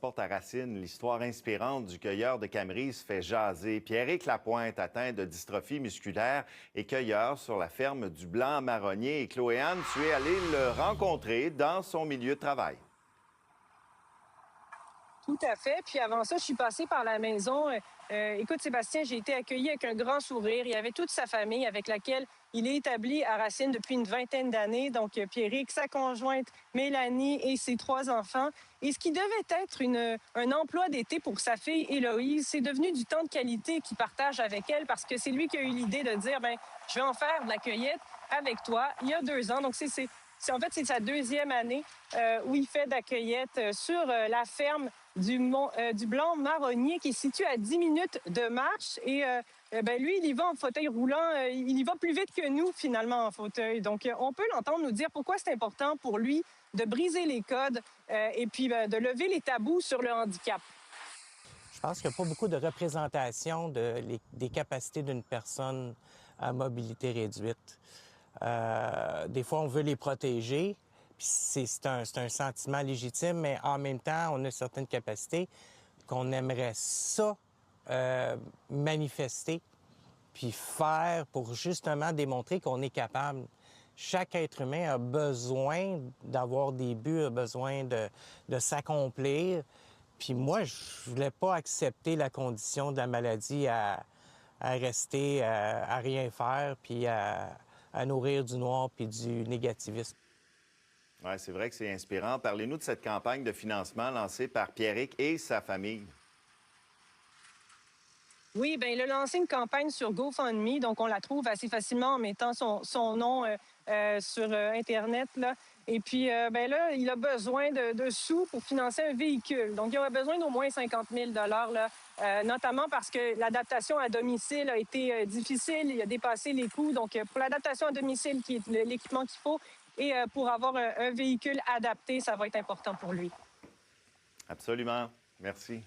transporte à Racine. L'histoire inspirante du cueilleur de Camerise fait jaser. Pierrick Lapointe, atteint de dystrophie musculaire et cueilleur sur la ferme du Blanc Marronnier. Et Chloé-Anne, tu es allée le rencontrer dans son milieu de travail. Tout à fait. Puis avant ça, je suis passée par la maison. Écoute, Sébastien, j'ai été accueillie avec un grand sourire. Il y avait toute sa famille avec laquelle il est établi à Racine depuis une vingtaine d'années. Donc, Pierrick, sa conjointe Mélanie et ses 3 enfants. Et ce qui devait être un emploi d'été pour sa fille Héloïse, c'est devenu du temps de qualité qu'il partage avec elle parce que c'est lui qui a eu l'idée de dire, ben, je vais en faire de la cueillette avec toi il y a 2 ans. Donc, c'est sa 2e année où il fait de la cueillette sur la ferme du Blanc Marronnier qui est situé à 10 minutes de marche. Et lui, il y va en fauteuil roulant. Il y va plus vite que nous, finalement, en fauteuil. Donc, on peut l'entendre nous dire pourquoi c'est important pour lui de briser les codes et puis de lever les tabous sur le handicap. Je pense qu'il n'y a pas beaucoup de représentation des capacités d'une personne à mobilité réduite. Des fois, on veut les protéger, puis c'est un sentiment légitime, mais en même temps, on a certaines capacités qu'on aimerait ça manifester, puis faire pour justement démontrer qu'on est capable. Chaque être humain a besoin d'avoir des buts, a besoin de s'accomplir. Puis moi, je voulais pas accepter la condition de la maladie à rester, à rien faire, puis à nourrir du noir puis du négativisme. Oui, c'est vrai que c'est inspirant. Parlez-nous de cette campagne de financement lancée par Pierrick et sa famille. Oui, bien, il a lancé une campagne sur GoFundMe, donc on la trouve assez facilement en mettant son nom sur Internet, là. Et puis, là, il a besoin de sous pour financer un véhicule. Donc, il aurait besoin d'au moins 50 000 là, notamment parce que l'adaptation à domicile a été difficile. Il a dépassé les coûts. Donc, pour l'adaptation à domicile, qui est l'équipement qu'il faut, et pour avoir un véhicule adapté, ça va être important pour lui. Absolument. Merci.